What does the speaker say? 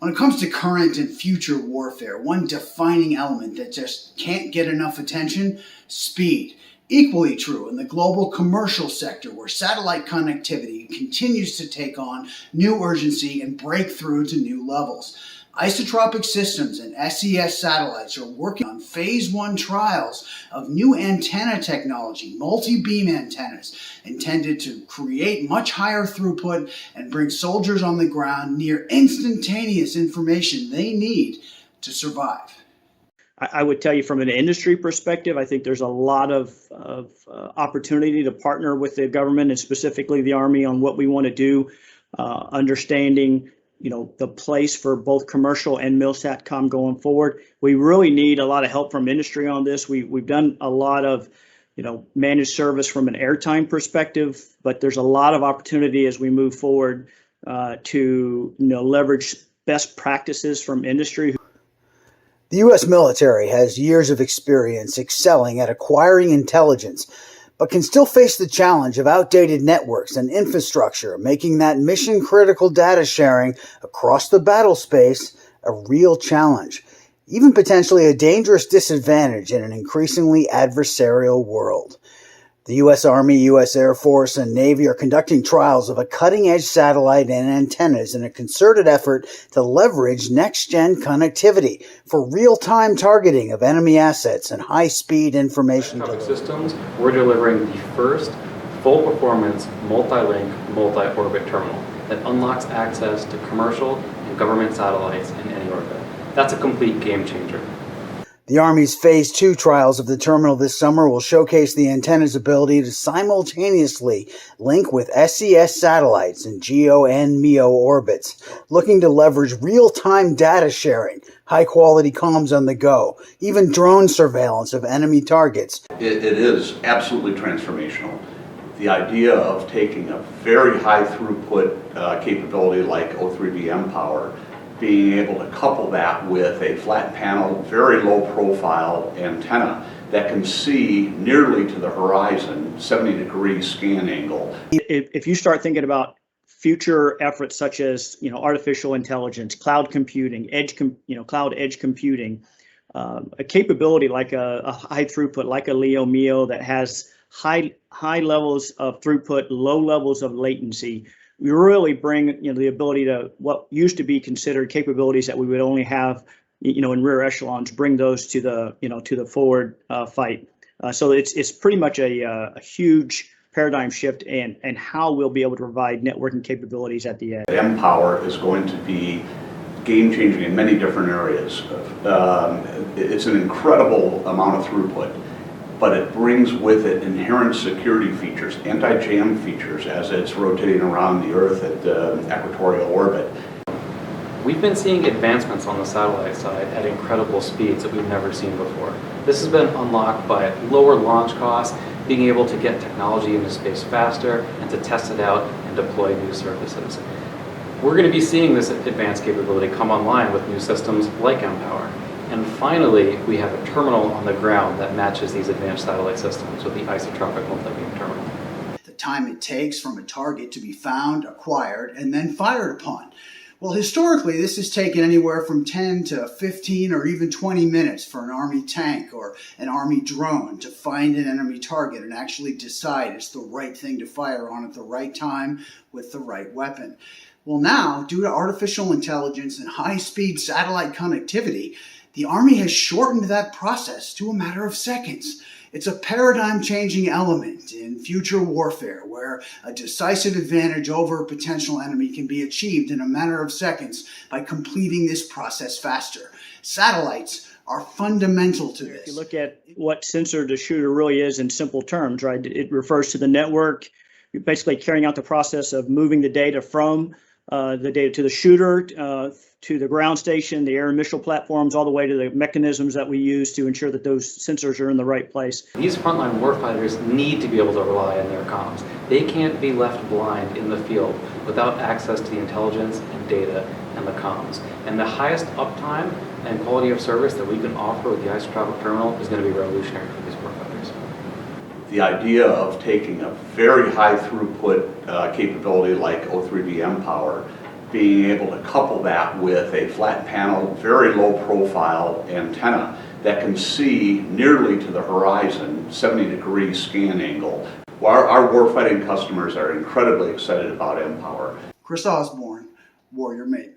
When it comes to current and future warfare, one defining element that just can't get enough attention: speed. Equally true in the global commercial sector, where satellite connectivity continues to take on new urgency and break through to new levels. Isotropic Systems and SES satellites are working on phase 1 trials of new antenna technology, multi-beam antennas, intended to create much higher throughput and bring soldiers on the ground near instantaneous information they need to survive. I would tell you from an industry perspective, I think there's a lot of opportunity to partner with the government and specifically the Army on what we want to do, understanding the place for both commercial and MilSatCom going forward. We really need a lot of help from industry on this. We've done a lot of managed service from an airtime perspective, but there's a lot of opportunity as we move forward to leverage best practices from industry. The U.S. military has years of experience excelling at acquiring intelligence, but can still face the challenge of outdated networks and infrastructure, making that mission-critical data sharing across the battle space a real challenge, even potentially a dangerous disadvantage in an increasingly adversarial world. The U.S. Army, U.S. Air Force, and Navy are conducting trials of a cutting-edge satellite and antennas in a concerted effort to leverage next-gen connectivity for real-time targeting of enemy assets and high-speed information Isotropic Systems, we're delivering the first full-performance, multi-link, multi-orbit terminal that unlocks access to commercial and government satellites in any orbit. That's a complete game changer. The Army's Phase 2 trials of the terminal this summer will showcase the antenna's ability to simultaneously link with SES satellites in GEO and MEO orbits, looking to leverage real-time data sharing, high-quality comms on the go, even drone surveillance of enemy targets. It is absolutely transformational. The idea of taking a very high throughput capability like O3b mPOWER, being able to couple that with a flat panel, very low profile antenna that can see nearly to the horizon, 70-degree scan angle. If you start thinking about future efforts such as artificial intelligence, cloud computing, cloud edge computing, a capability like a high throughput, like a LEO MEO that has high levels of throughput, low levels of latency, we really bring the ability to what used to be considered capabilities that we would only have in rear echelons, bring those to the to the forward fight. So it's pretty much a huge paradigm shift and how we'll be able to provide networking capabilities at the edge. mPOWER is going to be game changing in many different areas. It's an incredible amount of throughput, but it brings with it inherent security features, anti-jam features as it's rotating around the Earth at equatorial orbit. We've been seeing advancements on the satellite side at incredible speeds that we've never seen before. This has been unlocked by lower launch costs, being able to get technology into space faster and to test it out and deploy new services. We're going to be seeing this advanced capability come online with new systems like mPOWER. And finally, we have a terminal on the ground that matches these advanced satellite systems with the isotropic multi-beam terminal. The time it takes from a target to be found, acquired, and then fired upon. Well, historically, this has taken anywhere from 10 to 15 or even 20 minutes for an Army tank or an Army drone to find an enemy target and actually decide it's the right thing to fire on at the right time with the right weapon. Well, now, due to artificial intelligence and high-speed satellite connectivity, the Army has shortened that process to a matter of seconds. It's a paradigm-changing element in future warfare where a decisive advantage over a potential enemy can be achieved in a matter of seconds by completing this process faster. Satellites are fundamental to this. If you look at what sensor to shooter really is in simple terms, right? It refers to the network. You're basically carrying out the process of moving the data from the data to the shooter, to the ground station, the air and missile platforms, all the way to the mechanisms that we use to ensure that those sensors are in the right place. These frontline warfighters need to be able to rely on their comms. They can't be left blind in the field without access to the intelligence and data and the comms. And the highest uptime and quality of service that we can offer with the isotropic terminal is going to be revolutionary for these warfighters. The idea of taking a very high throughput capability like O3b mPOWER, being able to couple that with a flat panel, very low profile antenna that can see nearly to the horizon, 70-degree scan angle. Our warfighting customers are incredibly excited about mPOWER. Kris Osborn, Warrior Maven.